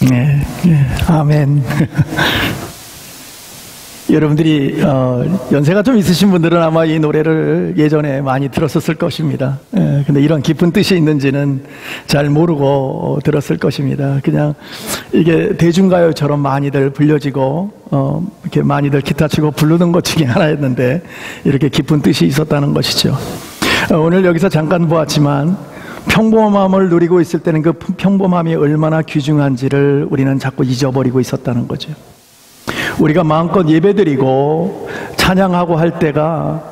네, 아멘. 여러분들이 연세가 좀 있으신 분들은 아마 이 노래를 예전에 많이 들었었을 것입니다. 근데 이런 깊은 뜻이 있는지는 잘 모르고 들었을 것입니다. 그냥 이게 대중가요처럼 많이들 불려지고 이렇게 많이들 기타 치고 부르는 것 중에 하나였는데 이렇게 깊은 뜻이 있었다는 것이죠. 오늘 여기서 잠깐 보았지만 평범함을 누리고 있을 때는 그 평범함이 얼마나 귀중한지를 우리는 자꾸 잊어버리고 있었다는 거죠. 우리가 마음껏 예배드리고 찬양하고 할 때가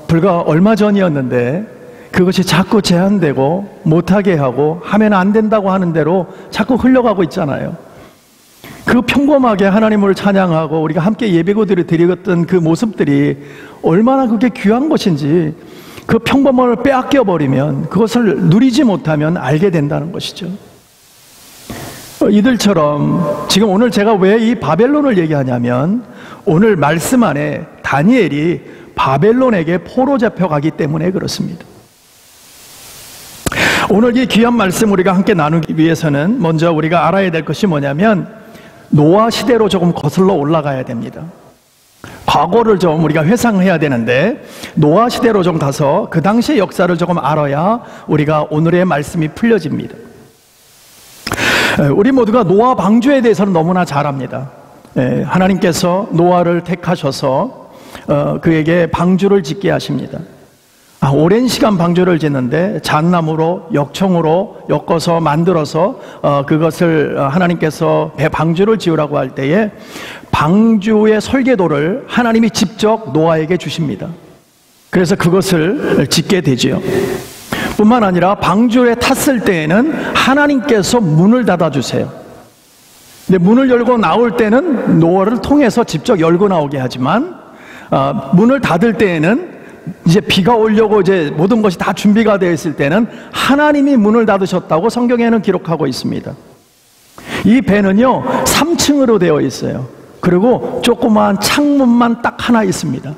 불과 얼마 전이었는데 그것이 자꾸 제한되고 못하게 하고 하면 안 된다고 하는 대로 자꾸 흘러가고 있잖아요. 그 평범하게 하나님을 찬양하고 우리가 함께 예배고들을 드리던 그 모습들이 얼마나 그게 귀한 것인지 그 평범함을 빼앗겨 버리면 그것을 누리지 못하면 알게 된다는 것이죠. 이들처럼 지금 오늘 제가 왜 이 바벨론을 얘기하냐면 오늘 말씀 안에 다니엘이 바벨론에게 포로 잡혀가기 때문에 그렇습니다. 오늘 이 귀한 말씀 우리가 함께 나누기 위해서는 먼저 우리가 알아야 될 것이 뭐냐면 노아 시대로 조금 거슬러 올라가야 됩니다. 과거를 좀 우리가 회상해야 되는데 노아 시대로 좀 가서 그 당시의 역사를 조금 알아야 우리가 오늘의 말씀이 풀려집니다. 우리 모두가 노아 방주에 대해서는 너무나 잘 압니다. 하나님께서 노아를 택하셔서 그에게 방주를 짓게 하십니다. 오랜 시간 방주를 짓는데 잣나무로 역청으로 엮어서 만들어서 그것을 하나님께서 방주를 지으라고 할 때에 방주의 설계도를 하나님이 직접 노아에게 주십니다. 그래서 그것을 짓게 되지요. 뿐만 아니라 방주에 탔을 때에는 하나님께서 문을 닫아주세요. 근데 문을 열고 나올 때는 노아를 통해서 직접 열고 나오게 하지만 문을 닫을 때에는 이제 비가 오려고 이제 모든 것이 다 준비가 되어 있을 때는 하나님이 문을 닫으셨다고 성경에는 기록하고 있습니다. 이 배는요 3층으로 되어 있어요. 그리고 조그마한 창문만 딱 하나 있습니다.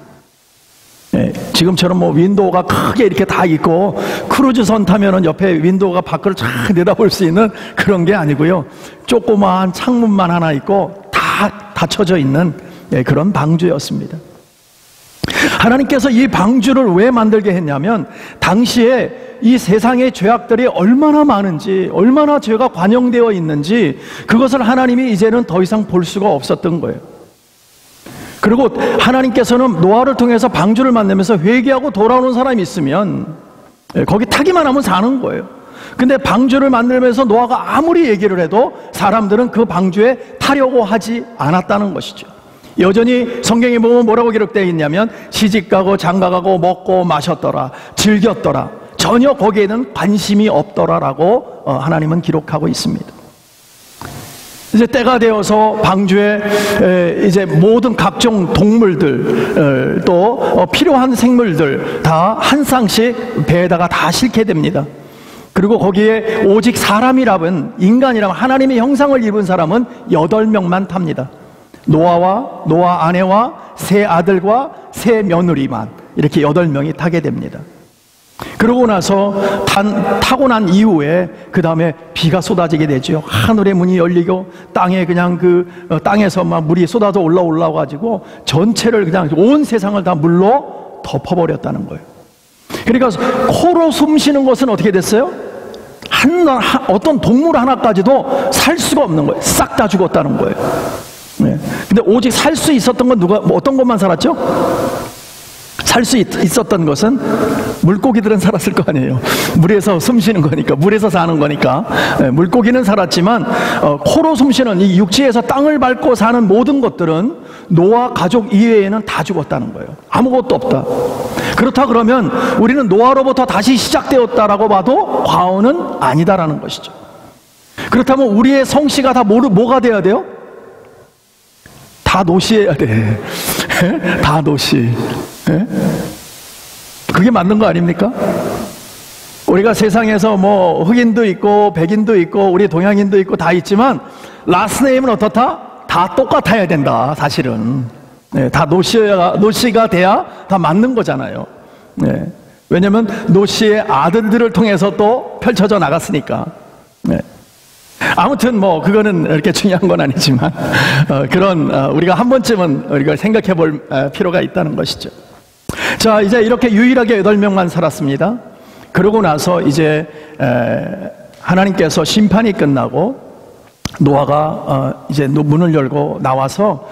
지금처럼 뭐 윈도우가 크게 이렇게 다 있고 크루즈선 타면은 옆에 윈도우가 밖을 쫙 내다볼 수 있는 그런 게 아니고요. 조그마한 창문만 하나 있고 다 닫혀져 있는 그런 방주였습니다. 하나님께서 이 방주를 왜 만들게 했냐면 당시에 이 세상의 죄악들이 얼마나 많은지 얼마나 죄가 관영되어 있는지 그것을 하나님이 이제는 더 이상 볼 수가 없었던 거예요. 그리고 하나님께서는 노아를 통해서 방주를 만들면서 회개하고 돌아오는 사람이 있으면 거기 타기만 하면 사는 거예요. 근데 방주를 만들면서 노아가 아무리 얘기를 해도 사람들은 그 방주에 타려고 하지 않았다는 것이죠. 여전히 성경에 보면 뭐라고 기록되어 있냐면 시집가고 장가가고 먹고 마셨더라, 즐겼더라, 전혀 거기에는 관심이 없더라라고 하나님은 기록하고 있습니다. 이제 때가 되어서 방주에 이제 모든 각종 동물들 또 필요한 생물들 다 한 쌍씩 배에다가 다 싣게 됩니다. 그리고 거기에 오직 사람이라면 인간이라면 하나님의 형상을 입은 사람은 8명만 탑니다. 노아와 노아 아내와 세 아들과 세 며느리만 이렇게 8명이 타게 됩니다. 그러고 나서 타고 난 이후에 그 다음에 비가 쏟아지게 되죠. 하늘의 문이 열리고 땅에 그냥 땅에서 막 물이 쏟아져 올라가지고 전체를 그냥 온 세상을 다 물로 덮어버렸다는 거예요. 그러니까 코로 숨 쉬는 것은 어떻게 됐어요? 어떤 동물 하나까지도 살 수가 없는 거예요. 싹 다 죽었다는 거예요. 근데 오직 살 수 있었던 건 어떤 것만 살았죠? 살 수 있었던 것은 물고기들은 살았을 거 아니에요. 물에서 숨 쉬는 거니까, 물에서 사는 거니까. 물고기는 살았지만 코로 숨 쉬는 이 육지에서 땅을 밟고 사는 모든 것들은 노아 가족 이외에는 다 죽었다는 거예요. 아무것도 없다. 그렇다 그러면 우리는 노아로부터 다시 시작되었다라고 봐도 과언은 아니다라는 것이죠. 그렇다면 우리의 성씨가 다 뭐가 돼야 돼요? 다 노시해야 돼. 다 노시. 그게 맞는 거 아닙니까? 우리가 세상에서 뭐 흑인도 있고 백인도 있고 우리 동양인도 있고 다 있지만 라스트네임은 어떻다? 다 똑같아야 된다. 사실은 다 노시가 돼야 다 맞는 거잖아요. 왜냐하면 노시의 아들들을 통해서 또 펼쳐져 나갔으니까. 아무튼 뭐 그거는 이렇게 중요한 건 아니지만 그런 우리가 한 번쯤은 우리가 생각해 볼 필요가 있다는 것이죠. 자, 이제 이렇게 유일하게 8명만 살았습니다. 그러고 나서 이제 하나님께서 심판이 끝나고 노아가 이제 문을 열고 나와서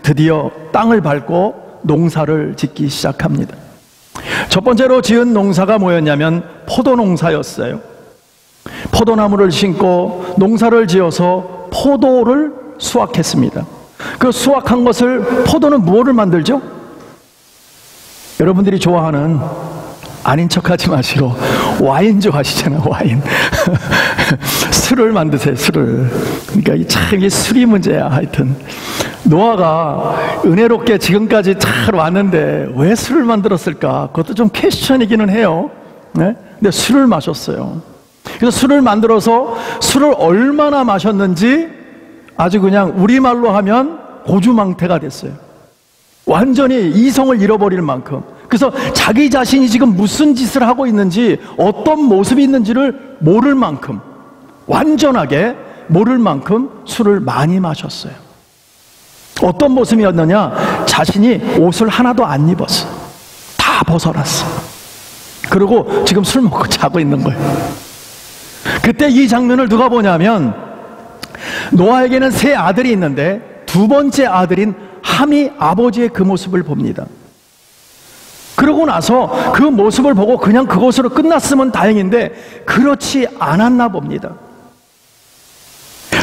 드디어 땅을 밟고 농사를 짓기 시작합니다. 첫 번째로 지은 농사가 뭐였냐면 포도 농사였어요. 포도나무를 심고 농사를 지어서 포도를 수확했습니다. 그 수확한 것을, 포도는 무엇을 만들죠? 여러분들이 좋아하는, 아닌 척하지 마시고 와인 좋아하시잖아요. 와인. 술을 만드세요. 술을. 그러니까 참 이게 술이 문제야. 하여튼 노아가 은혜롭게 지금까지 잘 왔는데 왜 술을 만들었을까? 그것도 좀 퀘스천이기는 해요. 네? 근데 술을 마셨어요. 그래서 술을 만들어서 술을 얼마나 마셨는지 아주 그냥 우리말로 하면 고주망태가 됐어요. 완전히 이성을 잃어버릴 만큼. 그래서 자기 자신이 지금 무슨 짓을 하고 있는지, 어떤 모습이 있는지를 모를 만큼, 완전하게 모를 만큼 술을 많이 마셨어요. 어떤 모습이었느냐? 자신이 옷을 하나도 안 입었어. 다 벗어놨어. 그리고 지금 술 먹고 자고 있는 거예요. 그때 이 장면을 누가 보냐면, 노아에게는 세 아들이 있는데 두 번째 아들인 함이 아버지의 그 모습을 봅니다. 그러고 나서 그 모습을 보고 그냥 그것으로 끝났으면 다행인데 그렇지 않았나 봅니다.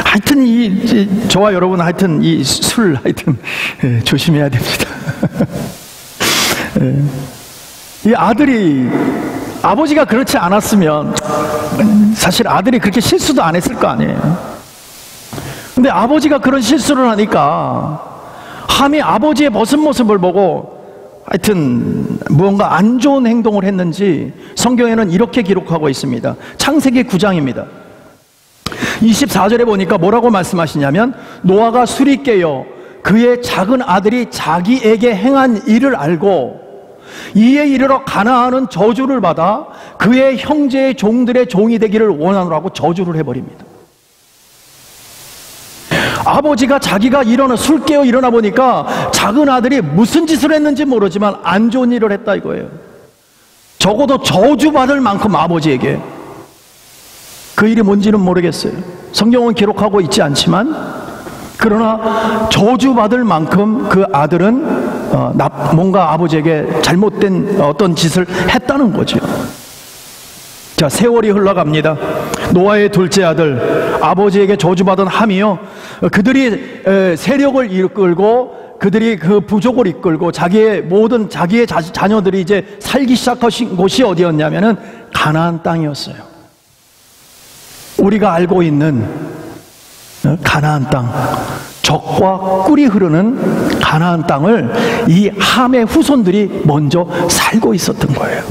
하여튼 저와 여러분 하여튼 이 술 하여튼 조심해야 됩니다. 이 아들이, 아버지가 그렇지 않았으면 사실 아들이 그렇게 실수도 안 했을 거 아니에요. 근데 아버지가 그런 실수를 하니까 함이 아버지의 벗은 모습을 보고 하여튼 무언가 안 좋은 행동을 했는지 성경에는 이렇게 기록하고 있습니다. 창세기 9장입니다. 24절에 보니까 뭐라고 말씀하시냐면, 노아가 술이 깨어 그의 작은 아들이 자기에게 행한 일을 알고 이에 이르러 가나안은 저주를 받아 그의 형제의 종들의 종이 되기를 원하노라고 저주를 해버립니다. 아버지가 자기가 술 깨어 일어나 보니까 작은 아들이 무슨 짓을 했는지 모르지만 안 좋은 일을 했다 이거예요. 적어도 저주받을 만큼 아버지에게. 그 일이 뭔지는 모르겠어요. 성경은 기록하고 있지 않지만, 그러나 저주받을 만큼 그 아들은 뭔가 아버지에게 잘못된 어떤 짓을 했다는 거죠. 자, 세월이 흘러갑니다. 노아의 둘째 아들, 아버지에게 저주받은 함이요, 그들이 세력을 이끌고 그들이 그 부족을 이끌고 자기의 자녀들이 이제 살기 시작하신 곳이 어디였냐면은 가나안 땅이었어요. 우리가 알고 있는 가나안 땅, 젖과 꿀이 흐르는 가나안 땅을 이 함의 후손들이 먼저 살고 있었던 거예요.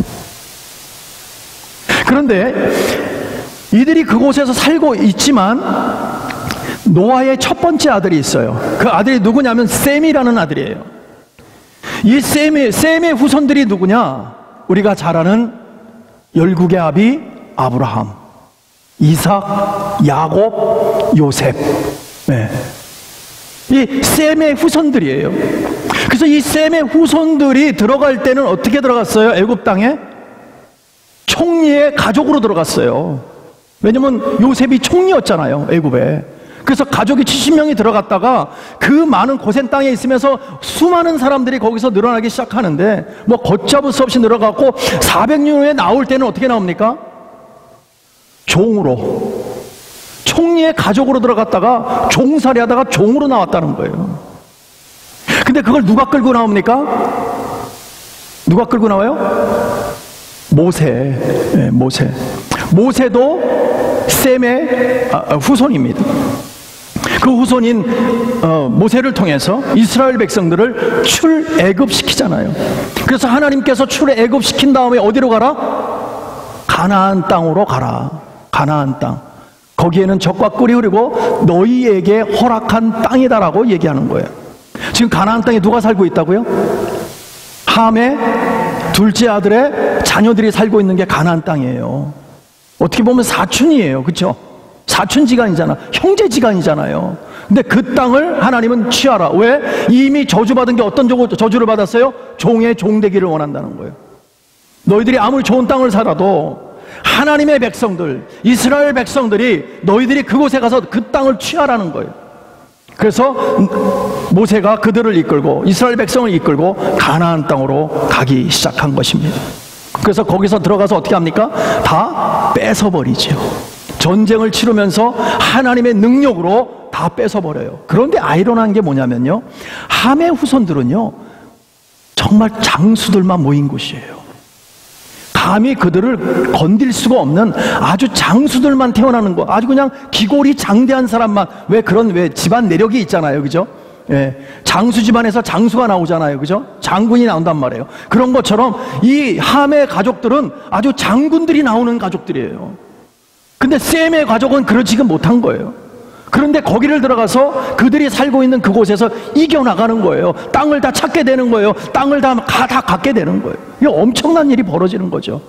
그런데 이들이 그곳에서 살고 있지만 노아의 첫 번째 아들이 있어요. 그 아들이 누구냐면 셈이라는 아들이에요. 이 셈의 후손들이 누구냐? 우리가 잘 아는 열국의 아비 아브라함, 이삭, 야곱, 요셉. 네. 이 셈의 후손들이에요. 그래서 이 셈의 후손들이 들어갈 때는 어떻게 들어갔어요? 애굽 땅에 총리의 가족으로 들어갔어요. 왜냐면 요셉이 총리였잖아요, 애굽에. 그래서 가족이 70명이 들어갔다가 그 많은 고센 땅에 있으면서 수많은 사람들이 거기서 늘어나기 시작하는데 뭐 걷잡을 수 없이 늘어갔고 400년 후에 나올 때는 어떻게 나옵니까? 종으로. 총리의 가족으로 들어갔다가 종살이 하다가 종으로 나왔다는 거예요. 근데 그걸 누가 끌고 나옵니까? 누가 끌고 나와요? 모세. 네, 모세. 모세도 셈의 후손입니다. 그 후손인 모세를 통해서 이스라엘 백성들을 출애굽시키잖아요. 그래서 하나님께서 출애굽시킨 다음에 어디로 가라? 가나안 땅으로 가라. 가나안 땅. 거기에는 젖과 꿀이 흐르고 너희에게 허락한 땅이다라고 얘기하는 거예요. 지금 가나안 땅에 누가 살고 있다고요? 함의 둘째 아들의 자녀들이 살고 있는 게 가나안 땅이에요. 어떻게 보면 사촌이에요. 그렇죠? 사촌지간이잖아. 형제지간이잖아요. 근데 그 땅을 하나님은 취하라. 왜? 이미 저주받은 게 어떤 저주를 받았어요? 종의 종되기를 원한다는 거예요. 너희들이 아무리 좋은 땅을 살아도 하나님의 백성들, 이스라엘 백성들이 너희들이 그곳에 가서 그 땅을 취하라는 거예요. 그래서 모세가 그들을 이끌고 이스라엘 백성을 이끌고 가나안 땅으로 가기 시작한 것입니다. 그래서 거기서 들어가서 어떻게 합니까? 다 뺏어버리죠. 전쟁을 치르면서 하나님의 능력으로 다 뺏어버려요. 그런데 아이러니한 게 뭐냐면요, 함의 후손들은요 정말 장수들만 모인 곳이에요. 감히 그들을 건들 수가 없는 아주 장수들만 태어나는 거, 아주 그냥 기골이 장대한 사람만. 왜 집안 내력이 있잖아요, 그죠? 예, 장수 집안에서 장수가 나오잖아요, 그죠? 장군이 나온단 말이에요. 그런 것처럼 이 함의 가족들은 아주 장군들이 나오는 가족들이에요. 근데 셈의 가족은 그러지가 못한 거예요. 그런데 거기를 들어가서 그들이 살고 있는 그곳에서 이겨나가는 거예요. 땅을 다 찾게 되는 거예요. 땅을 다 갖게 되는 거예요. 이게 엄청난 일이 벌어지는 거죠.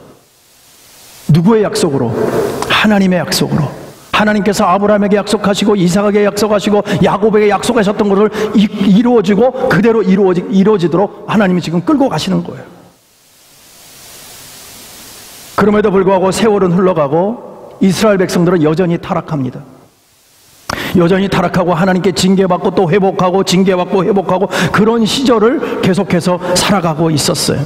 누구의 약속으로? 하나님의 약속으로. 하나님께서 아브라함에게 약속하시고 이삭에게 약속하시고 야곱에게 약속하셨던 것을 이루어지고 그대로 이루어지도록 하나님이 지금 끌고 가시는 거예요. 그럼에도 불구하고 세월은 흘러가고 이스라엘 백성들은 여전히 타락합니다. 여전히 타락하고 하나님께 징계받고 또 회복하고 징계받고 회복하고 그런 시절을 계속해서 살아가고 있었어요.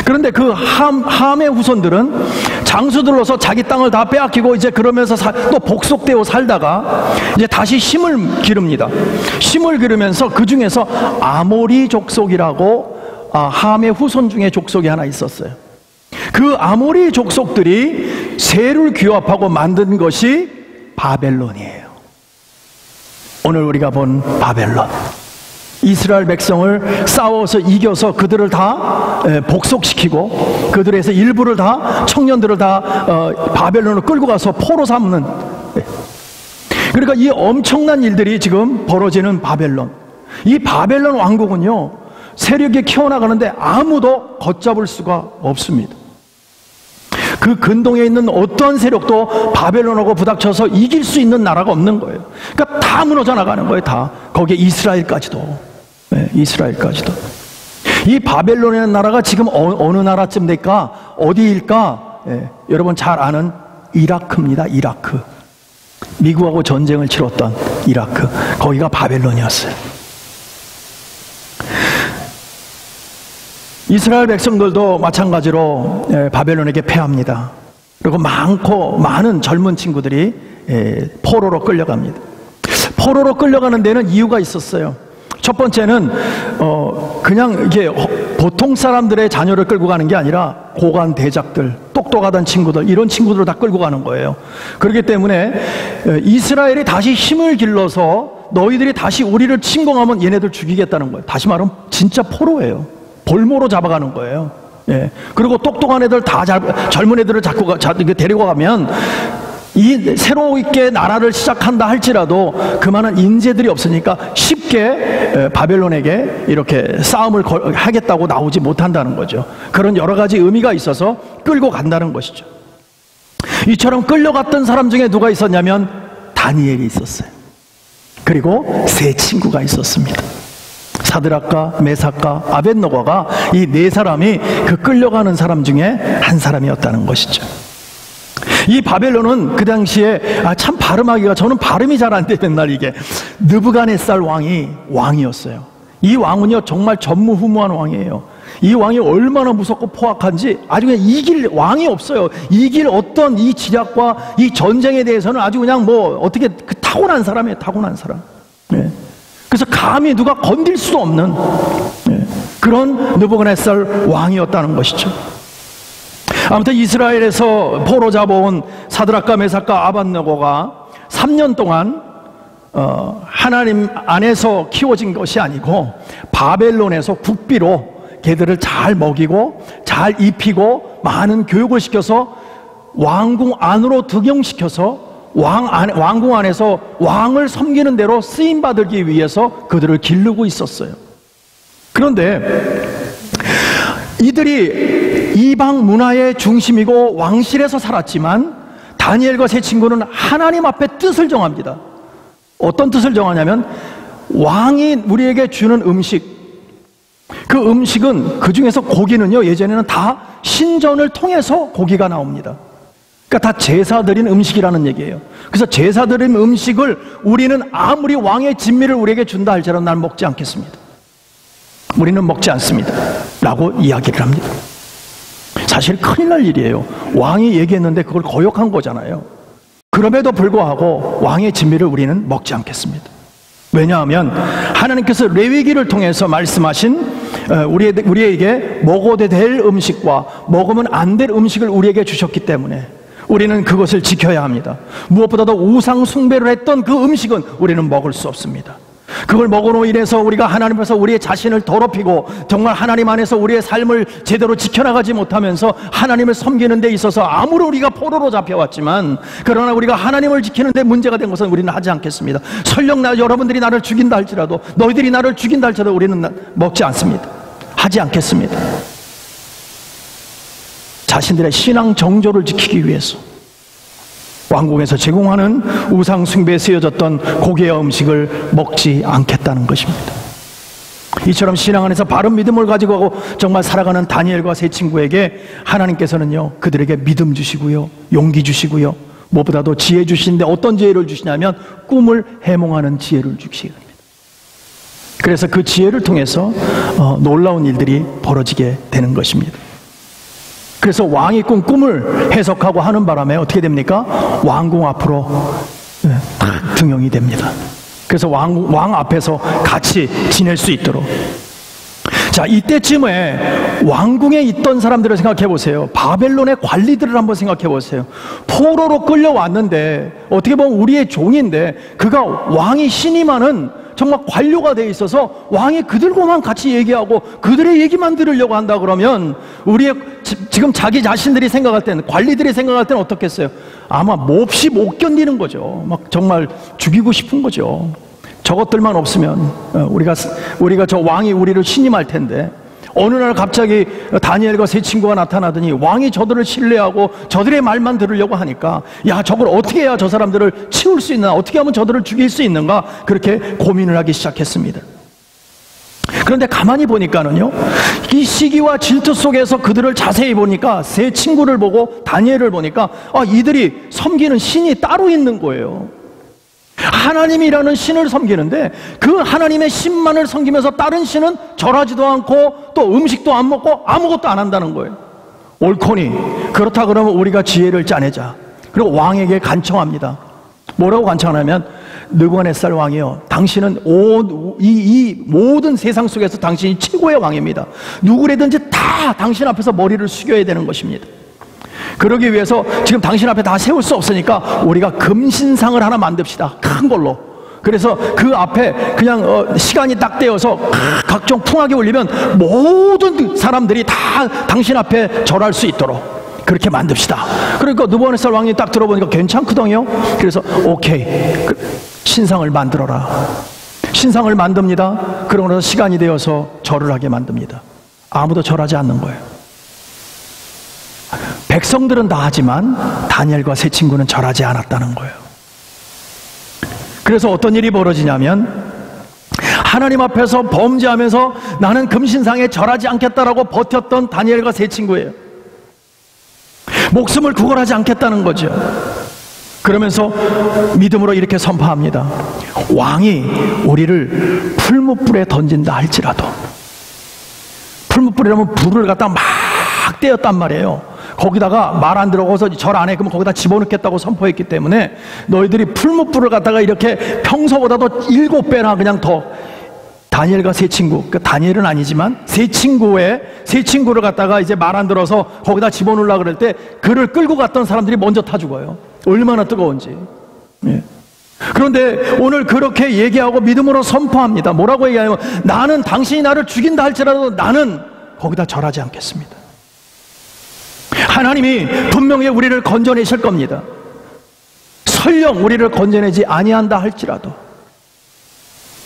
그런데 그 함의 후손들은 장수들로서 자기 땅을 다 빼앗기고 이제 그러면서 또 복속되어 살다가 이제 다시 힘을 기릅니다. 힘을 기르면서 그 중에서 아모리 족속이라고 함의 후손 중에 족속이 하나 있었어요. 그 아모리 족속들이 세를 규합하고 만든 것이 바벨론이에요. 오늘 우리가 본 바벨론. 이스라엘 백성을 싸워서 이겨서 그들을 다 복속시키고 그들에서 일부를 다 청년들을 다 바벨론으로 끌고 가서 포로 삼는. 그러니까 이 엄청난 일들이 지금 벌어지는 바벨론. 이 바벨론 왕국은요 세력이 키워나가는데 아무도 걷잡을 수가 없습니다. 그 근동에 있는 어떠한 세력도 바벨론하고 부닥쳐서 이길 수 있는 나라가 없는 거예요. 그러니까 다 무너져 나가는 거예요. 다. 거기에 이스라엘까지도. 네, 이스라엘까지도. 이 바벨론이라는 나라가 지금 어느 나라쯤 될까? 어디일까? 네, 여러분 잘 아는 이라크입니다. 이라크. 미국하고 전쟁을 치렀던 이라크. 거기가 바벨론이었어요. 이스라엘 백성들도 마찬가지로 바벨론에게 패합니다. 그리고 많은 젊은 친구들이 포로로 끌려갑니다. 포로로 끌려가는 데는 이유가 있었어요. 첫 번째는 그냥 이게 보통 사람들의 자녀를 끌고 가는 게 아니라 고관 대작들, 똑똑하던 친구들, 이런 친구들을 다 끌고 가는 거예요. 그렇기 때문에 이스라엘이 다시 힘을 길러서 너희들이 다시 우리를 침공하면 얘네들 죽이겠다는 거예요. 다시 말하면 진짜 포로예요. 볼모로 잡아가는 거예요. 예. 그리고 똑똑한 애들 다 젊은 애들을 데리고 가면 이 새롭게 나라를 시작한다 할지라도 그만한 인재들이 없으니까 쉽게 바벨론에게 이렇게 싸움을 하겠다고 나오지 못한다는 거죠. 그런 여러 가지 의미가 있어서 끌고 간다는 것이죠. 이처럼 끌려갔던 사람 중에 누가 있었냐면 다니엘이 있었어요. 그리고 세 친구가 있었습니다. 사드락과 메삭과 아벳노고가 이 네 사람이 그 끌려가는 사람 중에 한 사람이었다는 것이죠. 이 바벨론은 그 당시에 참 발음하기가, 저는 발음이 잘 안 돼. 맨날 이게 느부갓네살 왕이었어요. 이 왕은요 정말 전무후무한 왕이에요. 이 왕이 얼마나 무섭고 포악한지 아주 그냥 이길 왕이 없어요. 이길 어떤 이 지략과 이 전쟁에 대해서는 아주 그냥 어떻게 타고난 사람이에요. 타고난 사람. 네. 그래서 감히 누가 건들 수 없는 그런 느부갓네살 왕이었다는 것이죠. 아무튼 이스라엘에서 포로 잡아온 사드락과 메삭과 아벳느고가 3년 동안 하나님 안에서 키워진 것이 아니고 바벨론에서 국비로 걔들을 잘 먹이고 잘 입히고 많은 교육을 시켜서 왕궁 안으로 등용시켜서 왕궁 안에서 왕을 섬기는 대로 쓰임받기 위해서 그들을 기르고 있었어요. 그런데 이들이 이방 문화의 중심이고 왕실에서 살았지만 다니엘과 세 친구는 하나님 앞에 뜻을 정합니다. 어떤 뜻을 정하냐면 왕이 우리에게 주는 음식, 그 음식은 그 중에서 고기는요, 예전에는 다 신전을 통해서 고기가 나옵니다. 그러니까 다 제사 드린 음식이라는 얘기예요. 그래서 제사 드린 음식을 우리는 아무리 왕의 진미를 우리에게 준다 할지라도 난 먹지 않겠습니다. 우리는 먹지 않습니다 라고 이야기를 합니다. 사실 큰일 날 일이에요. 왕이 얘기했는데 그걸 거역한 거잖아요. 그럼에도 불구하고 왕의 진미를 우리는 먹지 않겠습니다. 왜냐하면 하나님께서 레위기를 통해서 말씀하신 우리에게 먹어도 될 음식과 먹으면 안 될 음식을 우리에게 주셨기 때문에 우리는 그것을 지켜야 합니다. 무엇보다도 우상 숭배를 했던 그 음식은 우리는 먹을 수 없습니다. 그걸 먹으로 인해서 우리가 하나님 앞에서 우리의 자신을 더럽히고 정말 하나님 안에서 우리의 삶을 제대로 지켜나가지 못하면서 하나님을 섬기는 데 있어서 아무리 우리가 포로로 잡혀왔지만, 그러나 우리가 하나님을 지키는 데 문제가 된 것은 우리는 하지 않겠습니다. 설령 여러분들이 나를 죽인다 할지라도, 너희들이 나를 죽인다 할지라도 우리는 먹지 않습니다. 하지 않겠습니다. 자신들의 신앙 정조를 지키기 위해서 왕궁에서 제공하는 우상 숭배에 쓰여졌던 고기와 음식을 먹지 않겠다는 것입니다. 이처럼 신앙 안에서 바른 믿음을 가지고 하고 정말 살아가는 다니엘과 세 친구에게 하나님께서는요, 그들에게 믿음 주시고요, 용기 주시고요, 무엇보다도 지혜 주시는데 어떤 지혜를 주시냐면 꿈을 해몽하는 지혜를 주시게 됩니다. 그래서 그 지혜를 통해서 놀라운 일들이 벌어지게 되는 것입니다. 그래서 왕이 꾼 꿈을 해석하고 하는 바람에 어떻게 됩니까? 왕궁 앞으로 딱 등용이 됩니다. 그래서 왕 앞에서 같이 지낼 수 있도록. 자, 이때쯤에 왕궁에 있던 사람들을 생각해 보세요. 바벨론의 관리들을 한번 생각해 보세요. 포로로 끌려왔는데 어떻게 보면 우리의 종인데 그가 왕이 신임하는 정말 관료가 돼 있어서 왕이 그들과만 같이 얘기하고 그들의 얘기만 들으려고 한다 그러면 우리의 지금 자기 자신들이 생각할 때는, 관리들이 생각할 때는 어떻겠어요? 아마 몹시 못 견디는 거죠. 막 정말 죽이고 싶은 거죠. 저것들만 없으면 우리가 저 왕이 우리를 신임할 텐데, 어느 날 갑자기 다니엘과 세 친구가 나타나더니 왕이 저들을 신뢰하고 저들의 말만 들으려고 하니까, 야, 저걸 어떻게 해야 저 사람들을 치울 수 있나, 어떻게 하면 저들을 죽일 수 있는가, 그렇게 고민을 하기 시작했습니다. 그런데 가만히 보니까는요, 이 시기와 질투 속에서 그들을 자세히 보니까, 세 친구를 보고 다니엘을 보니까 이들이 섬기는 신이 따로 있는 거예요. 하나님이라는 신을 섬기는데 그 하나님의 신만을 섬기면서 다른 신은 절하지도 않고 또 음식도 안 먹고 아무것도 안 한다는 거예요. 옳거니 그렇다 그러면 우리가 지혜를 짜내자. 그리고 왕에게 간청합니다. 뭐라고 간청하냐면, 느부갓네살 왕이요, 당신은 이 모든 세상 속에서 당신이 최고의 왕입니다. 누구라든지 다 당신 앞에서 머리를 숙여야 되는 것입니다. 그러기 위해서 지금 당신 앞에 다 세울 수 없으니까 우리가 금신상을 하나 만듭시다, 큰 걸로. 그래서 그 앞에 그냥 시간이 딱 되어서 각종 풍악이 울리면 모든 사람들이 다 당신 앞에 절할 수 있도록 그렇게 만듭시다. 그러니까 느부갓네살 왕이 딱 들어보니까 괜찮거든요. 그래서 오케이, 신상을 만들어라. 신상을 만듭니다. 그러고 나서 시간이 되어서 절을 하게 만듭니다. 아무도 절하지 않는 거예요. 백성들은 다 하지만 다니엘과 세 친구는 절하지 않았다는 거예요. 그래서 어떤 일이 벌어지냐면, 하나님 앞에서 범죄하면서 나는 금신상에 절하지 않겠다라고 버텼던 다니엘과 세 친구예요. 목숨을 구걸하지 않겠다는 거죠. 그러면서 믿음으로 이렇게 선포합니다. 왕이 우리를 풀무불에 던진다 할지라도, 풀무불이라면 불을 갖다 막 떼었단 말이에요. 거기다가 말 안 들어가서 절 안 해, 그러면 거기다 집어넣겠다고 선포했기 때문에 너희들이 풀무불을 갖다가 이렇게 평소보다도 7배나 그냥 더, 다니엘과 세 친구, 그 다니엘은 아니지만 세 친구를 갖다가 이제 말 안 들어서 거기다 집어넣으려고 그럴 때 그를 끌고 갔던 사람들이 먼저 타 죽어요. 얼마나 뜨거운지. 예. 그런데 오늘 그렇게 얘기하고 믿음으로 선포합니다. 뭐라고 얘기하냐면, 나는 당신이 나를 죽인다 할지라도 나는 거기다 절하지 않겠습니다. 하나님이 분명히 우리를 건져내실 겁니다. 설령 우리를 건져내지 아니한다 할지라도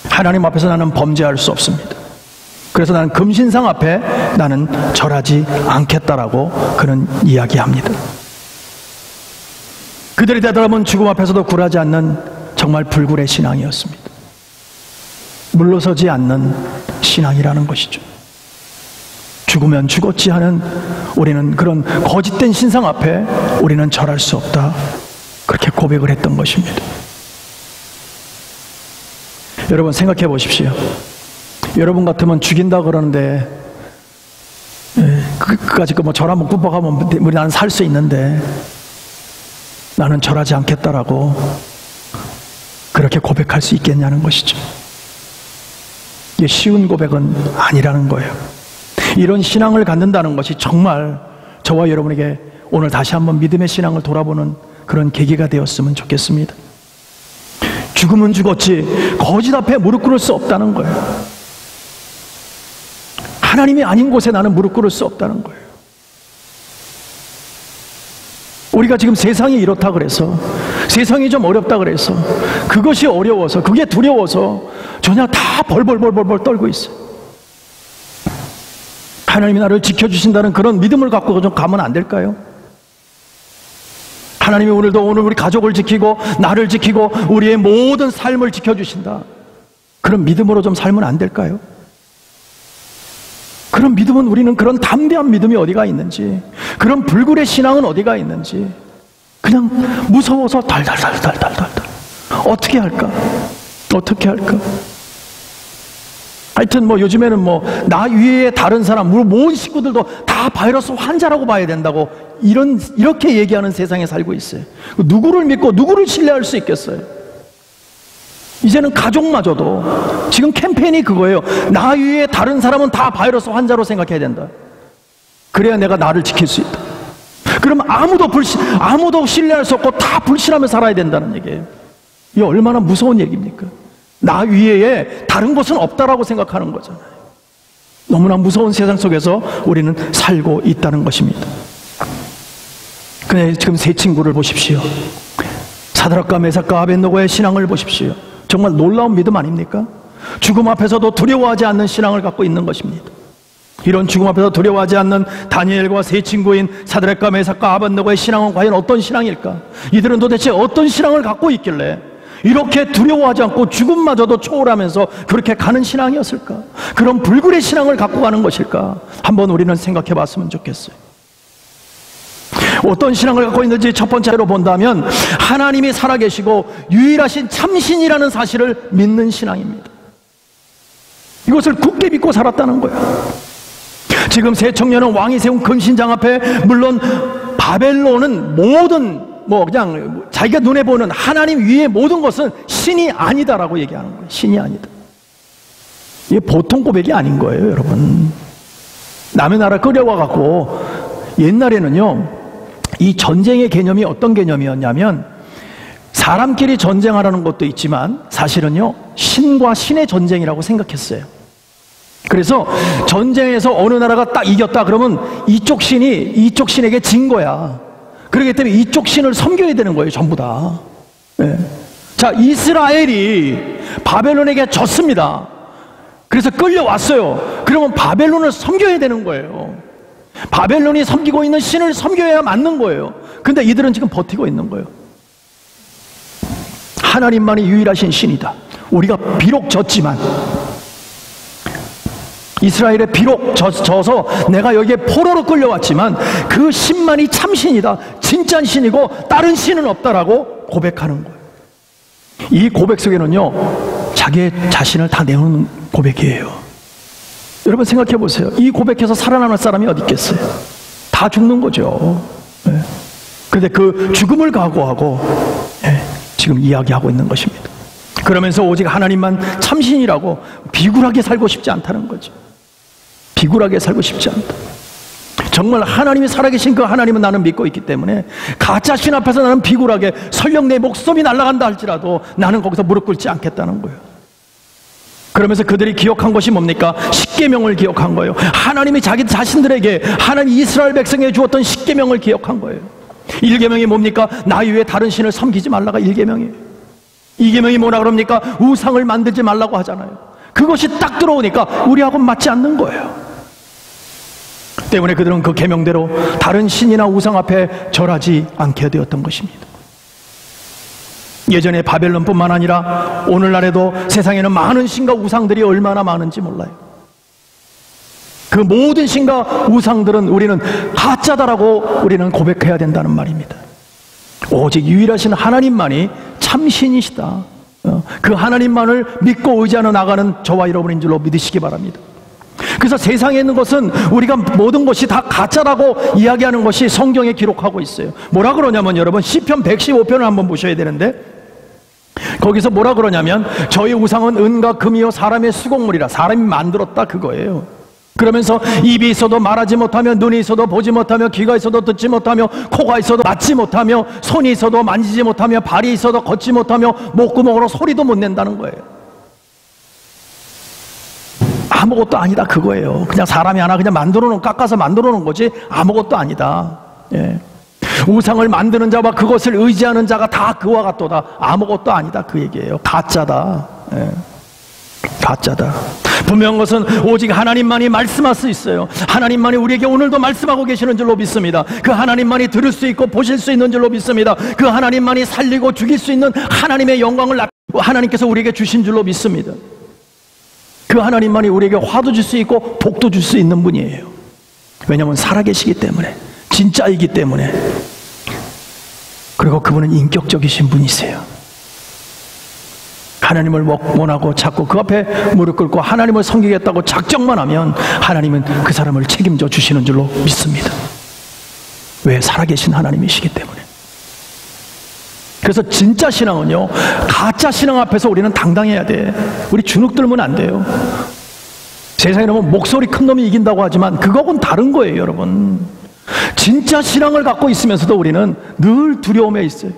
하나님 앞에서 나는 범죄할 수 없습니다. 그래서 나는 금신상 앞에 나는 절하지 않겠다라고 그는 이야기합니다. 그들이 되돌아보면 죽음 앞에서도 굴하지 않는 정말 불굴의 신앙이었습니다. 물러서지 않는 신앙이라는 것이죠. 죽으면 죽었지 하는 우리는 그런 거짓된 신상 앞에 우리는 절할 수 없다, 그렇게 고백을 했던 것입니다. 여러분 생각해 보십시오. 여러분 같으면 죽인다 그러는데 그까짓 거 뭐 절 한번 굽어가면 우리 나는 살 수 있는데 나는 절하지 않겠다라고 그렇게 고백할 수 있겠냐는 것이죠. 이게 쉬운 고백은 아니라는 거예요. 이런 신앙을 갖는다는 것이 정말 저와 여러분에게 오늘 다시 한번 믿음의 신앙을 돌아보는 그런 계기가 되었으면 좋겠습니다. 죽으면 죽었지 거짓 앞에 무릎 꿇을 수 없다는 거예요. 하나님이 아닌 곳에 나는 무릎 꿇을 수 없다는 거예요. 우리가 지금 세상이 이렇다 그래서, 세상이 좀 어렵다 그래서, 그것이 어려워서, 그게 두려워서 전혀 다 벌벌 떨고 있어요. 하나님이 나를 지켜주신다는 그런 믿음을 갖고 좀 가면 안 될까요? 하나님이 오늘 우리 가족을 지키고 나를 지키고 우리의 모든 삶을 지켜주신다, 그런 믿음으로 좀 살면 안 될까요? 그런 믿음은, 우리는 그런 담대한 믿음이 어디가 있는지, 그런 불굴의 신앙은 어디가 있는지, 그냥 무서워서 달달달달달달 어떻게 할까? 하여튼 뭐 요즘에는 뭐 나 위에 다른 사람, 모든 식구들도 다 바이러스 환자라고 봐야 된다고 이렇게 얘기하는 세상에 살고 있어요. 누구를 믿고 누구를 신뢰할 수 있겠어요? 이제는 가족마저도 지금 캠페인이 그거예요. 나 위에 다른 사람은 다 바이러스 환자로 생각해야 된다. 그래야 내가 나를 지킬 수 있다. 그럼 아무도 신뢰할 수 없고 다 불신하며 살아야 된다는 얘기예요. 이게 얼마나 무서운 얘기입니까? 나 위에 다른 것은 없다라고 생각하는 거잖아요. 너무나 무서운 세상 속에서 우리는 살고 있다는 것입니다. 근데 지금 세 친구를 보십시오. 사드락과 메삭과 아벳느고의 신앙을 보십시오. 정말 놀라운 믿음 아닙니까? 죽음 앞에서도 두려워하지 않는 신앙을 갖고 있는 것입니다. 이런 죽음 앞에서 두려워하지 않는 다니엘과 세 친구인 사드락과 메삭과 아벳느고의 신앙은 과연 어떤 신앙일까? 이들은 도대체 어떤 신앙을 갖고 있길래 이렇게 두려워하지 않고 죽음마저도 초월하면서 그렇게 가는 신앙이었을까? 그런 불굴의 신앙을 갖고 가는 것일까? 한번 우리는 생각해 봤으면 좋겠어요. 어떤 신앙을 갖고 있는지 첫 번째로 본다면 하나님이 살아계시고 유일하신 참신이라는 사실을 믿는 신앙입니다. 이것을 굳게 믿고 살았다는 거예요. 지금 세 청년은 왕이 세운 금신장 앞에, 물론 바벨론은 모든 그냥 자기가 눈에 보는 하나님 위의 모든 것은 신이 아니다라고 얘기하는 거예요. 신이 아니다. 이게 보통 고백이 아닌 거예요, 여러분. 남의 나라 끌려와 갖고, 옛날에는요 이 전쟁의 개념이 어떤 개념이었냐면, 사람끼리 전쟁하라는 것도 있지만 사실은요 신과 신의 전쟁이라고 생각했어요. 그래서 전쟁에서 어느 나라가 딱 이겼다 그러면 이쪽 신이 이쪽 신에게 진 거야. 그렇기 때문에 이쪽 신을 섬겨야 되는 거예요, 전부 다. 네. 자, 이스라엘이 바벨론에게 졌습니다. 그래서 끌려왔어요. 그러면 바벨론을 섬겨야 되는 거예요. 바벨론이 섬기고 있는 신을 섬겨야 맞는 거예요. 근데 이들은 지금 버티고 있는 거예요. 하나님만이 유일하신 신이다. 우리가 비록 졌지만, 이스라엘에 비록 져서 내가 여기에 포로로 끌려왔지만 그 신만이 참신이다, 진짜 신이고 다른 신은 없다라고 고백하는 거예요. 이 고백 속에는요 자기의 자신을 다 내놓는 고백이에요. 여러분 생각해 보세요. 이 고백해서 살아남을 사람이 어디 있겠어요? 다 죽는 거죠. 네. 그런데 그 죽음을 각오하고 지금 이야기하고 있는 것입니다. 그러면서 오직 하나님만 참신이라고 비굴하게 살고 싶지 않다는 거죠. 비굴하게 살고 싶지 않다. 정말 하나님이 살아계신 그 하나님은 나는 믿고 있기 때문에 가짜 신 앞에서 나는 비굴하게, 설령 내 목숨이 날아간다 할지라도 나는 거기서 무릎 꿇지 않겠다는 거예요. 그러면서 그들이 기억한 것이 뭡니까? 십계명을 기억한 거예요. 하나님이 자기 자신들에게, 하나님 이스라엘 백성에게 주었던 십계명을 기억한 거예요. 1계명이 뭡니까? 나 외에 다른 신을 섬기지 말라가 1계명이에요. 2계명이 뭐라 그럽니까? 우상을 만들지 말라고 하잖아요. 그것이 딱 들어오니까 우리하고는 맞지 않는 거예요. 때문에 그들은 그 계명대로 다른 신이나 우상 앞에 절하지 않게 되었던 것입니다. 예전에 바벨론뿐만 아니라 오늘날에도 세상에는 많은 신과 우상들이 얼마나 많은지 몰라요. 그 모든 신과 우상들은 우리는 가짜다라고 우리는 고백해야 된다는 말입니다. 오직 유일하신 하나님만이 참 신이시다. 그 하나님만을 믿고 의지하는 나가는 저와 여러분인 줄로 믿으시기 바랍니다. 그래서 세상에 있는 것은 우리가 모든 것이 다 가짜라고 이야기하는 것이 성경에 기록하고 있어요. 뭐라 그러냐면 여러분 시편 115편을 한번 보셔야 되는데 거기서 뭐라 그러냐면 저희 우상은 은과 금이요 사람의 수공물이라 사람이 만들었다 그거예요. 그러면서 입이 있어도 말하지 못하며 눈이 있어도 보지 못하며 귀가 있어도 듣지 못하며 코가 있어도 맞지 못하며 손이 있어도 만지지 못하며 발이 있어도 걷지 못하며 목구멍으로 소리도 못 낸다는 거예요. 아무것도 아니다 그거예요. 그냥 사람이 하나 그냥 깎아서 만들어 놓은 거지 아무것도 아니다. 예. 우상을 만드는 자와 그것을 의지하는 자가 다 그와 같도다. 아무것도 아니다 그 얘기예요. 가짜다. 예. 가짜다. 분명한 것은 오직 하나님만이 말씀할 수 있어요. 하나님만이 우리에게 오늘도 말씀하고 계시는 줄로 믿습니다. 그 하나님만이 들을 수 있고 보실 수 있는 줄로 믿습니다. 그 하나님만이 살리고 죽일 수 있는 하나님의 영광을 하나님께서 우리에게 주신 줄로 믿습니다. 그 하나님만이 우리에게 화도 줄 수 있고 복도 줄 수 있는 분이에요. 왜냐하면 살아계시기 때문에, 진짜이기 때문에. 그리고 그분은 인격적이신 분이세요. 하나님을 원하고 찾고 그 앞에 무릎 꿇고 하나님을 섬기겠다고 작정만 하면 하나님은 그 사람을 책임져 주시는 줄로 믿습니다. 왜? 살아계신 하나님이시기 때문에. 그래서 진짜 신앙은요, 가짜 신앙 앞에서 우리는 당당해야 돼. 우리 주눅 들면 안 돼요. 세상에 보면 목소리 큰 놈이 이긴다고 하지만 그거하고는 다른 거예요, 여러분. 진짜 신앙을 갖고 있으면서도 우리는 늘 두려움에 있어요.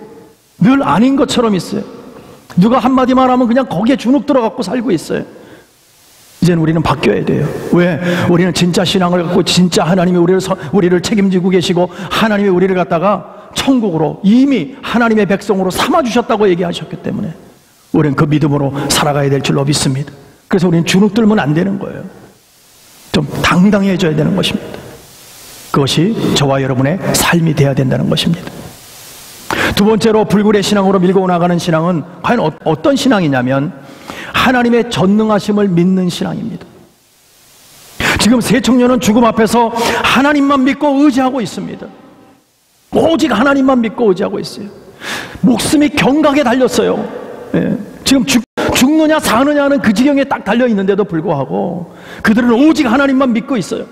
늘 아닌 것처럼 있어요. 누가 한마디만 하면 그냥 거기에 주눅 들어갖고 살고 있어요. 이제는 우리는 바뀌어야 돼요. 왜? 우리는 진짜 신앙을 갖고 진짜 하나님이 우리를 책임지고 계시고 하나님이 우리를 갖다가 천국으로 이미 하나님의 백성으로 삼아주셨다고 얘기하셨기 때문에 우리는 그 믿음으로 살아가야 될 줄로 믿습니다. 그래서 우리는 주눅 들면 안 되는 거예요. 좀 당당해져야 되는 것입니다. 그것이 저와 여러분의 삶이 돼야 된다는 것입니다. 두 번째로 불굴의 신앙으로 밀고 나가는 신앙은 과연 어떤 신앙이냐면 하나님의 전능하심을 믿는 신앙입니다. 지금 세 청년은 죽음 앞에서 하나님만 믿고 의지하고 있습니다. 오직 하나님만 믿고 의지하고 있어요. 목숨이 경각에 달렸어요. 예. 지금 죽느냐 사느냐는 그 지경에 딱 달려있는데도 불구하고 그들은 오직 하나님만 믿고 있어요.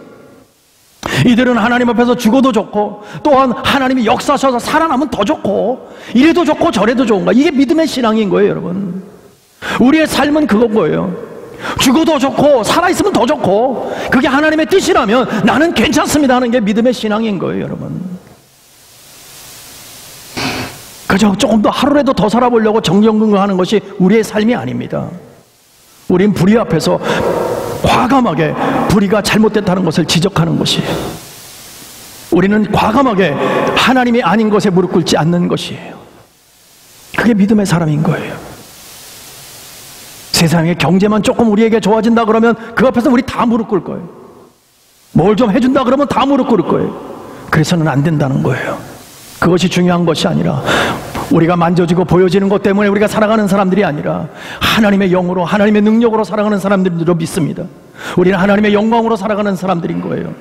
이들은 하나님 앞에서 죽어도 좋고 또한 하나님이 역사하셔서 살아나면 더 좋고 이래도 좋고 저래도 좋은 거야. 이게 믿음의 신앙인 거예요, 여러분. 우리의 삶은 그건 거예요. 죽어도 좋고 살아있으면 더 좋고 그게 하나님의 뜻이라면 나는 괜찮습니다 하는 게 믿음의 신앙인 거예요, 여러분. 그저 조금 더 하루라도 더 살아보려고 정정긍긍하는 것이 우리의 삶이 아닙니다. 우린 불의 앞에서 과감하게 불의가 잘못됐다는 것을 지적하는 것이에요. 우리는 과감하게 하나님이 아닌 것에 무릎 꿇지 않는 것이에요. 그게 믿음의 사람인 거예요. 세상의 경제만 조금 우리에게 좋아진다 그러면 그 앞에서 우리 다 무릎 꿇을 거예요. 뭘 좀 해준다 그러면 다 무릎 꿇을 거예요. 그래서는 안 된다는 거예요. 그것이 중요한 것이 아니라 우리가 만져지고 보여지는 것 때문에 우리가 살아가는 사람들이 아니라 하나님의 영으로 하나님의 능력으로 살아가는 사람들로 믿습니다. 우리는 하나님의 영광으로 살아가는 사람들인 거예요.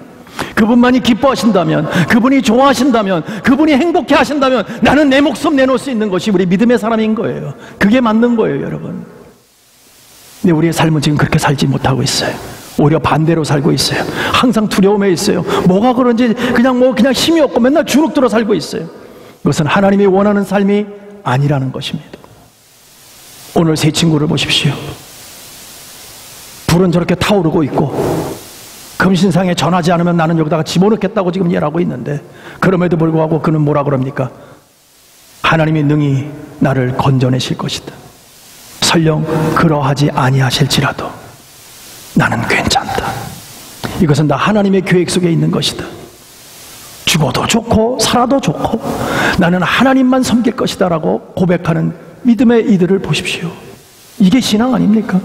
그분만이 기뻐하신다면, 그분이 좋아하신다면, 그분이 행복해 하신다면 나는 내 목숨 내놓을 수 있는 것이 우리 믿음의 사람인 거예요. 그게 맞는 거예요, 여러분. 근데 우리의 삶은 지금 그렇게 살지 못하고 있어요. 오히려 반대로 살고 있어요. 항상 두려움에 있어요. 뭐가 그런지 그냥 힘이 없고 맨날 주눅 들어 살고 있어요. 그것은 하나님이 원하는 삶이 아니라는 것입니다. 오늘 세 친구를 보십시오. 불은 저렇게 타오르고 있고 금신상에 전하지 않으면 나는 여기다가 집어넣겠다고 지금 얘기하고 있는데 그럼에도 불구하고 그는 뭐라 그럽니까? 하나님이 능히 나를 건져내실 것이다. 설령 그러하지 아니하실지라도 나는 괜찮다. 이것은 다 하나님의 계획 속에 있는 것이다. 죽어도 좋고 살아도 좋고 나는 하나님만 섬길 것이다 라고 고백하는 믿음의 이들을 보십시오. 이게 신앙 아닙니까?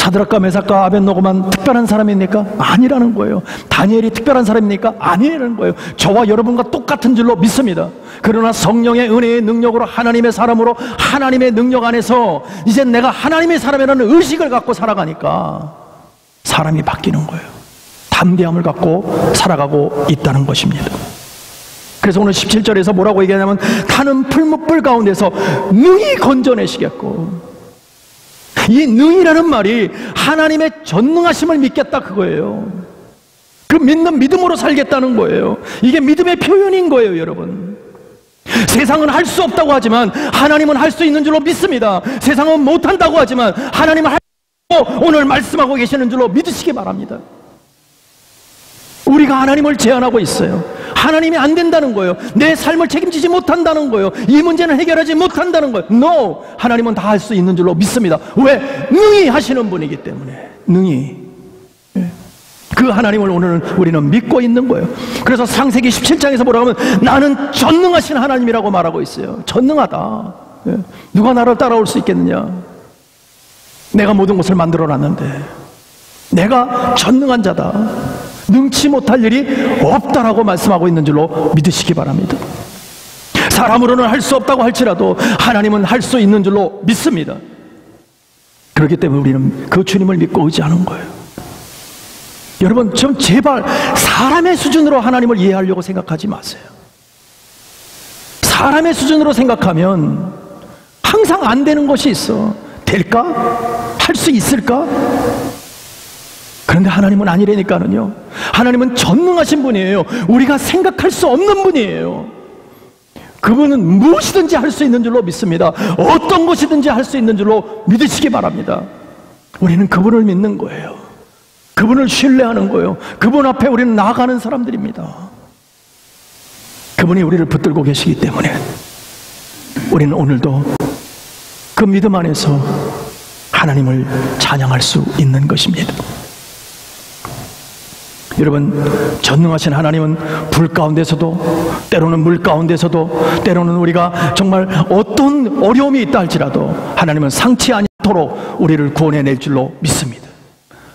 사드락과 메삭과 아벳노고만 특별한 사람입니까? 아니라는 거예요. 다니엘이 특별한 사람입니까? 아니라는 거예요. 저와 여러분과 똑같은 줄로 믿습니다. 그러나 성령의 은혜의 능력으로 하나님의 사람으로 하나님의 능력 안에서 이제 내가 하나님의 사람이라는 의식을 갖고 살아가니까 사람이 바뀌는 거예요. 담대함을 갖고 살아가고 있다는 것입니다. 그래서 오늘 17절에서 뭐라고 얘기하냐면 타는 풀무불 가운데서 능히 건져내시겠고, 이 능이라는 말이 하나님의 전능하심을 믿겠다 그거예요. 그 믿는 믿음으로 살겠다는 거예요. 이게 믿음의 표현인 거예요, 여러분. 세상은 할 수 없다고 하지만 하나님은 할 수 있는 줄로 믿습니다. 세상은 못한다고 하지만 하나님은 할 수 있고 오늘 말씀하고 계시는 줄로 믿으시기 바랍니다. 우리가 하나님을 제한하고 있어요. 하나님이 안 된다는 거예요. 내 삶을 책임지지 못한다는 거예요. 이 문제는 해결하지 못한다는 거예요. No! 하나님은 다 할 수 있는 줄로 믿습니다. 왜? 능히 하시는 분이기 때문에. 능히. 그 하나님을 오늘 우리는 믿고 있는 거예요. 그래서 창세기 17장에서 뭐라고 하면 나는 전능하신 하나님이라고 말하고 있어요. 전능하다. 누가 나를 따라올 수 있겠느냐? 내가 모든 것을 만들어놨는데 내가 전능한 자다. 능치 못할 일이 없다라고 말씀하고 있는 줄로 믿으시기 바랍니다. 사람으로는 할 수 없다고 할지라도 하나님은 할 수 있는 줄로 믿습니다. 그렇기 때문에 우리는 그 주님을 믿고 의지하는 거예요. 여러분, 좀 제발 사람의 수준으로 하나님을 이해하려고 생각하지 마세요. 사람의 수준으로 생각하면 항상 안 되는 것이 있어. 될까? 할 수 있을까? 그런데 하나님은 아니라니까는요. 하나님은 전능하신 분이에요. 우리가 생각할 수 없는 분이에요. 그분은 무엇이든지 할 수 있는 줄로 믿습니다. 어떤 것이든지 할 수 있는 줄로 믿으시기 바랍니다. 우리는 그분을 믿는 거예요. 그분을 신뢰하는 거예요. 그분 앞에 우리는 나아가는 사람들입니다. 그분이 우리를 붙들고 계시기 때문에 우리는 오늘도 그 믿음 안에서 하나님을 찬양할 수 있는 것입니다. 여러분, 전능하신 하나님은 불 가운데서도, 때로는 물 가운데서도, 때로는 우리가 정말 어떤 어려움이 있다 할지라도 하나님은 상치 않도록 우리를 구원해낼 줄로 믿습니다.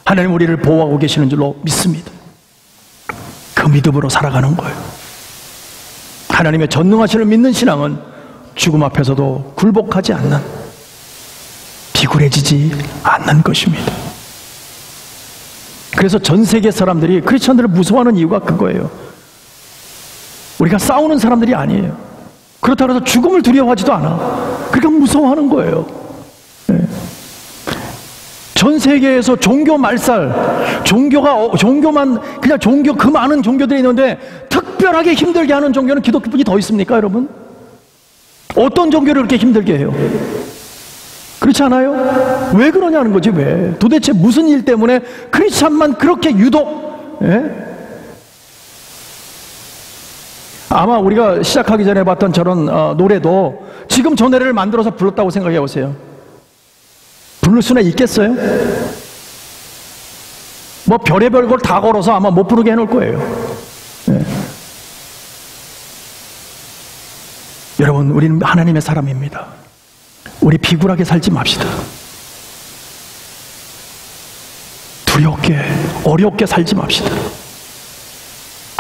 하나님 우리를 보호하고 계시는 줄로 믿습니다. 그 믿음으로 살아가는 거예요. 하나님의 전능하심을 믿는 신앙은 죽음 앞에서도 굴복하지 않는, 비굴해지지 않는 것입니다. 그래서 전 세계 사람들이 크리스천들을 무서워하는 이유가 그거예요. 우리가 싸우는 사람들이 아니에요. 그렇다고 해서 죽음을 두려워하지도 않아. 그러니까 무서워하는 거예요. 네. 전 세계에서 종교 말살, 종교만, 그냥 종교, 그 많은 종교들이 있는데 특별하게 힘들게 하는 종교는 기독교뿐이 더 있습니까, 여러분? 어떤 종교를 그렇게 힘들게 해요? 그렇지 않아요? 왜 그러냐는 거지, 왜? 도대체 무슨 일 때문에 크리스찬만 그렇게 유독, 예? 아마 우리가 시작하기 전에 봤던 저런 노래도 지금 저 노래를 만들어서 불렀다고 생각해 보세요. 부를 수는 있겠어요? 뭐 별의별 걸 다 걸어서 아마 못 부르게 해놓을 거예요. 예. 여러분, 우리는 하나님의 사람입니다. 우리 비굴하게 살지 맙시다. 두렵게, 어렵게 살지 맙시다.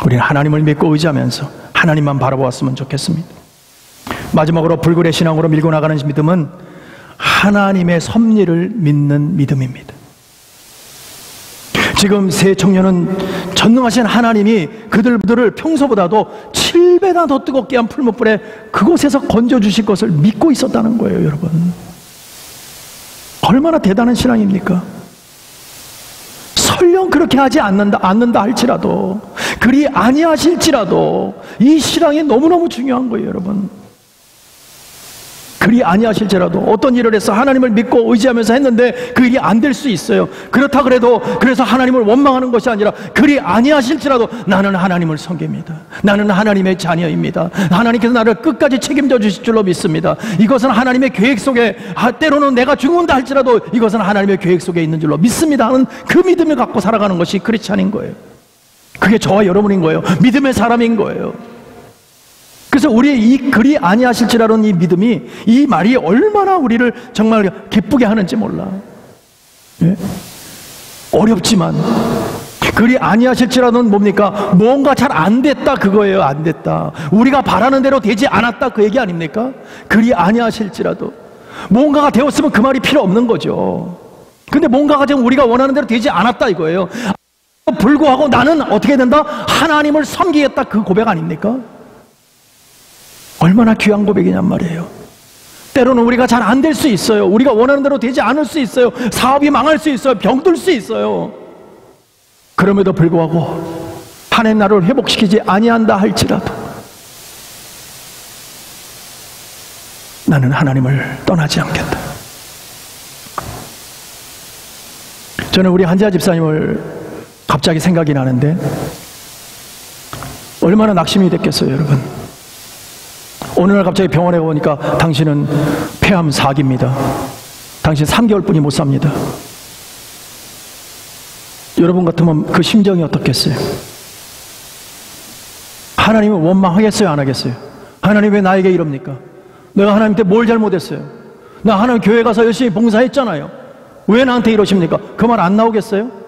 우리는 하나님을 믿고 의지하면서 하나님만 바라보았으면 좋겠습니다. 마지막으로 불굴의 신앙으로 밀고 나가는 믿음은 하나님의 섭리를 믿는 믿음입니다. 지금 세 청년은 전능하신 하나님이 그들을 평소보다도 7배나 더 뜨겁게 한 풀무불에 그곳에서 건져주실 것을 믿고 있었다는 거예요, 여러분. 얼마나 대단한 신앙입니까? 설령 그렇게 하지 않는다 할지라도, 그리 아니하실지라도 이 신앙이 너무너무 중요한 거예요, 여러분. 그리 아니하실지라도 어떤 일을 해서 하나님을 믿고 의지하면서 했는데 그 일이 안 될 수 있어요. 그렇다 그래도 그래서 하나님을 원망하는 것이 아니라 그리 아니하실지라도 나는 하나님을 섬깁니다. 나는 하나님의 자녀입니다. 하나님께서 나를 끝까지 책임져 주실 줄로 믿습니다. 이것은 하나님의 계획 속에, 때로는 내가 죽는다 할지라도 이것은 하나님의 계획 속에 있는 줄로 믿습니다 하는 그 믿음을 갖고 살아가는 것이 크리스찬인 거예요. 그게 저와 여러분인 거예요. 믿음의 사람인 거예요. 그래서 우리의 이 그리 아니하실지라는 이 믿음이, 이 말이 얼마나 우리를 정말 기쁘게 하는지 몰라. 예? 어렵지만 그리 아니하실지라도는 뭡니까? 뭔가 잘 안 됐다 그거예요. 안 됐다. 우리가 바라는 대로 되지 않았다 그 얘기 아닙니까? 그리 아니하실지라도 뭔가가 되었으면 그 말이 필요 없는 거죠. 근데 뭔가가 지금 우리가 원하는 대로 되지 않았다 이거예요. 불구하고 나는 어떻게 된다? 하나님을 섬기겠다 그 고백 아닙니까? 얼마나 귀한 고백이냔 말이에요. 때로는 우리가 잘 안 될 수 있어요. 우리가 원하는 대로 되지 않을 수 있어요. 사업이 망할 수 있어요. 병들 수 있어요. 그럼에도 불구하고 하나님 나를 회복시키지 아니한다 할지라도 나는 하나님을 떠나지 않겠다. 저는 우리 한지아 집사님을 갑자기 생각이 나는데 얼마나 낙심이 됐겠어요, 여러분. 어느 날 갑자기 병원에 오니까 당신은 폐암 4기입니다. 당신 3개월뿐이 못 삽니다. 여러분 같으면 그 심정이 어떻겠어요? 하나님은 원망하겠어요, 안 하겠어요? 하나님 왜 나에게 이럽니까? 내가 하나님한테 뭘 잘못했어요? 나 하나님 교회 가서 열심히 봉사했잖아요. 왜 나한테 이러십니까? 그 말 안 나오겠어요?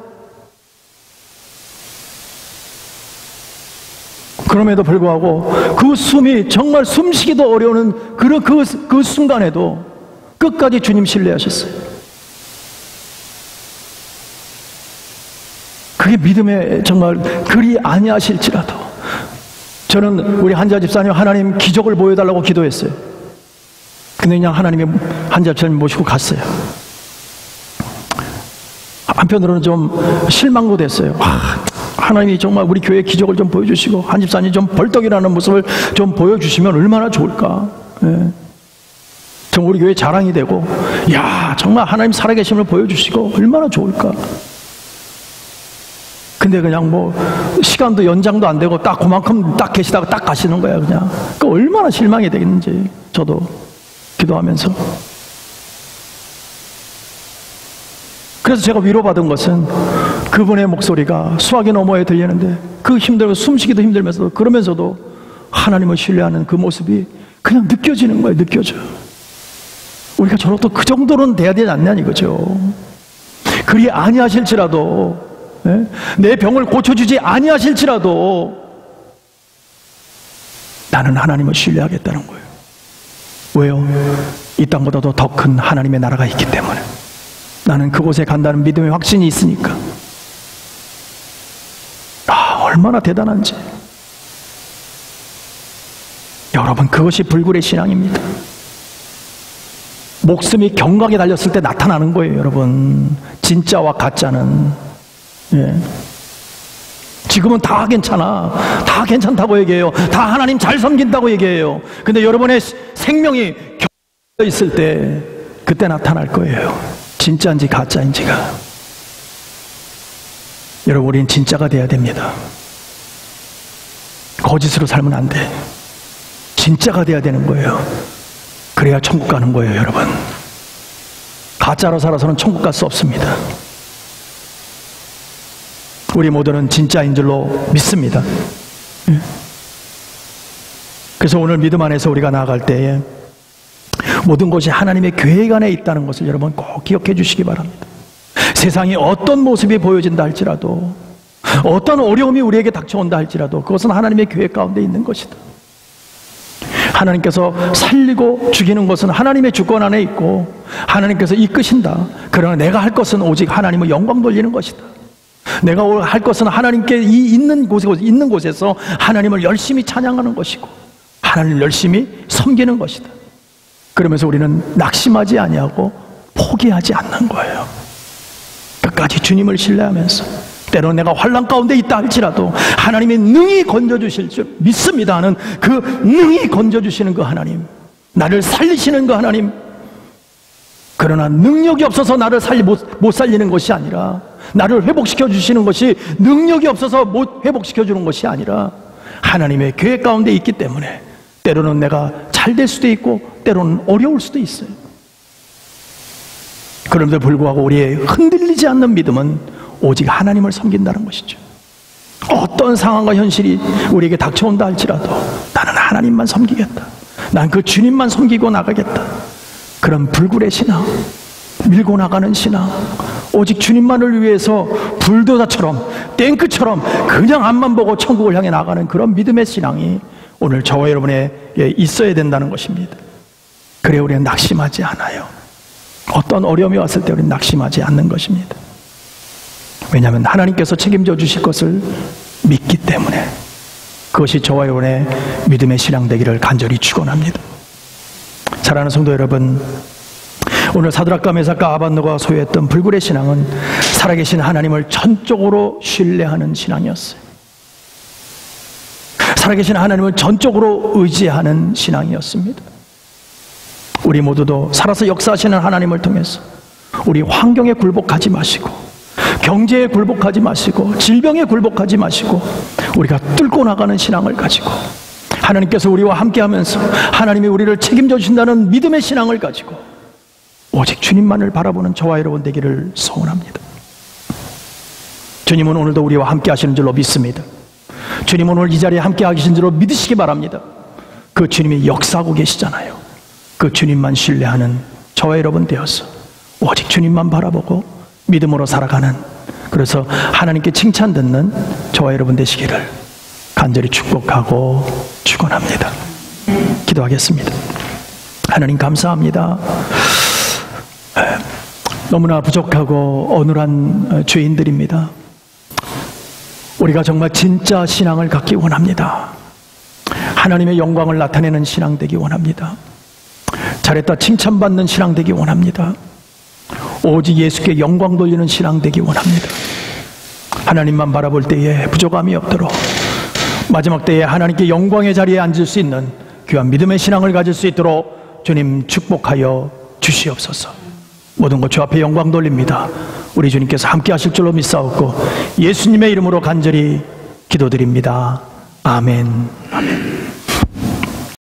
그럼에도 불구하고 그 숨이 정말 숨쉬기도 어려운 그 순간에도 끝까지 주님 신뢰하셨어요. 그게 믿음의 정말 그리 아니하실지라도 저는 우리 한지아 집사님 하나님 기적을 보여달라고 기도했어요. 근데 그냥 하나님이 한지아 집사님 모시고 갔어요. 한편으로는 좀 실망도 됐어요. 하나님이 정말 우리 교회 기적을 좀 보여주시고 한 집사님 좀 벌떡이라는 모습을 좀 보여주시면 얼마나 좋을까. 예. 정말 우리 교회 자랑이 되고 야 정말 하나님 살아계심을 보여주시고 얼마나 좋을까. 근데 그냥 뭐 시간도 연장도 안 되고 딱 그만큼 딱 계시다가 딱 가시는 거야 그냥. 그 얼마나 실망이 되겠는지 저도 기도하면서. 그래서 제가 위로받은 것은 그분의 목소리가 수화기 너머에 들리는데 그 힘들고 숨쉬기도 힘들면서도 그러면서도 하나님을 신뢰하는 그 모습이 그냥 느껴지는 거예요. 느껴져요. 우리가 저렇게 그 정도로는 돼야 되지 않냐 이거죠. 그리 아니하실지라도 예? 내 병을 고쳐주지 아니하실지라도 나는 하나님을 신뢰하겠다는 거예요. 왜요? 이 땅보다도 더 큰 하나님의 나라가 있기 때문에 나는 그곳에 간다는 믿음의 확신이 있으니까. 얼마나 대단한지. 여러분 그것이 불굴의 신앙입니다. 목숨이 경각에 달렸을 때 나타나는 거예요. 여러분 진짜와 가짜는. 예. 지금은 다 괜찮아. 다 괜찮다고 얘기해요. 다 하나님 잘 섬긴다고 얘기해요. 근데 여러분의 생명이 경각에 있을 때 그때 나타날 거예요. 진짜인지 가짜인지가. 여러분 우리는 진짜가 돼야 됩니다. 거짓으로 살면 안 돼. 진짜가 돼야 되는 거예요. 그래야 천국 가는 거예요. 여러분 가짜로 살아서는 천국 갈 수 없습니다. 우리 모두는 진짜인 줄로 믿습니다. 그래서 오늘 믿음 안에서 우리가 나아갈 때에 모든 것이 하나님의 계획 안에 있다는 것을 여러분 꼭 기억해 주시기 바랍니다. 세상이 어떤 모습이 보여진다 할지라도 어떤 어려움이 우리에게 닥쳐온다 할지라도 그것은 하나님의 계획 가운데 있는 것이다. 하나님께서 살리고 죽이는 것은 하나님의 주권 안에 있고 하나님께서 이끄신다. 그러나 내가 할 것은 오직 하나님의 영광 돌리는 것이다. 내가 할 것은 하나님께 있는 곳에서 하나님을 열심히 찬양하는 것이고 하나님을 열심히 섬기는 것이다. 그러면서 우리는 낙심하지 아니하고 포기하지 않는 거예요. 끝까지 주님을 신뢰하면서 때로는 내가 환난 가운데 있다 할지라도 하나님이 능히 건져주실 줄 믿습니다 하는 그 능히 건져주시는 그 하나님, 나를 살리시는 그 하나님. 그러나 능력이 없어서 나를 못 살리는 것이 아니라 나를 회복시켜 주시는 것이 능력이 없어서 못 회복시켜 주는 것이 아니라 하나님의 계획 가운데 있기 때문에 때로는 내가 잘 될 수도 있고 때로는 어려울 수도 있어요. 그럼에도 불구하고 우리의 흔들리지 않는 믿음은 오직 하나님을 섬긴다는 것이죠. 어떤 상황과 현실이 우리에게 닥쳐온다 할지라도 나는 하나님만 섬기겠다. 난 그 주님만 섬기고 나가겠다. 그런 불굴의 신앙, 밀고 나가는 신앙, 오직 주님만을 위해서 불도다처럼 탱크처럼 그냥 앞만 보고 천국을 향해 나가는 그런 믿음의 신앙이 오늘 저와 여러분에게 있어야 된다는 것입니다. 그래 우리는 낙심하지 않아요. 어떤 어려움이 왔을 때 우리는 낙심하지 않는 것입니다. 왜냐하면 하나님께서 책임져 주실 것을 믿기 때문에. 그것이 저와 여러분의 믿음의 신앙 되기를 간절히 축원합니다. 사랑하는 성도 여러분, 오늘 사드락과 메삭과 아벳느고가 소유했던 불굴의 신앙은 살아계신 하나님을 전적으로 신뢰하는 신앙이었어요. 살아계신 하나님을 전적으로 의지하는 신앙이었습니다. 우리 모두도 살아서 역사하시는 하나님을 통해서 우리 환경에 굴복하지 마시고, 경제에 굴복하지 마시고, 질병에 굴복하지 마시고, 우리가 뚫고 나가는 신앙을 가지고 하나님께서 우리와 함께하면서 하나님이 우리를 책임져 주신다는 믿음의 신앙을 가지고 오직 주님만을 바라보는 저와 여러분 되기를 소원합니다. 주님은 오늘도 우리와 함께 하시는 줄로 믿습니다. 주님은 오늘 이 자리에 함께 하신 줄로 믿으시기 바랍니다. 그 주님이 역사하고 계시잖아요. 그 주님만 신뢰하는 저와 여러분 되어서 오직 주님만 바라보고 믿음으로 살아가는, 그래서 하나님께 칭찬 듣는 저와 여러분 되시기를 간절히 축복하고 축원합니다. 기도하겠습니다. 하나님 감사합니다. 너무나 부족하고 어눌한 죄인들입니다. 우리가 정말 진짜 신앙을 갖기 원합니다. 하나님의 영광을 나타내는 신앙 되기 원합니다. 잘했다 칭찬받는 신앙 되기 원합니다. 오직 예수께 영광 돌리는 신앙 되기 원합니다. 하나님만 바라볼 때에 부족함이 없도록 마지막 때에 하나님께 영광의 자리에 앉을 수 있는 귀한 믿음의 신앙을 가질 수 있도록 주님 축복하여 주시옵소서. 모든 것 주 앞에 영광 돌립니다. 우리 주님께서 함께 하실 줄로 믿사옵고 예수님의 이름으로 간절히 기도드립니다. 아멘. 아멘.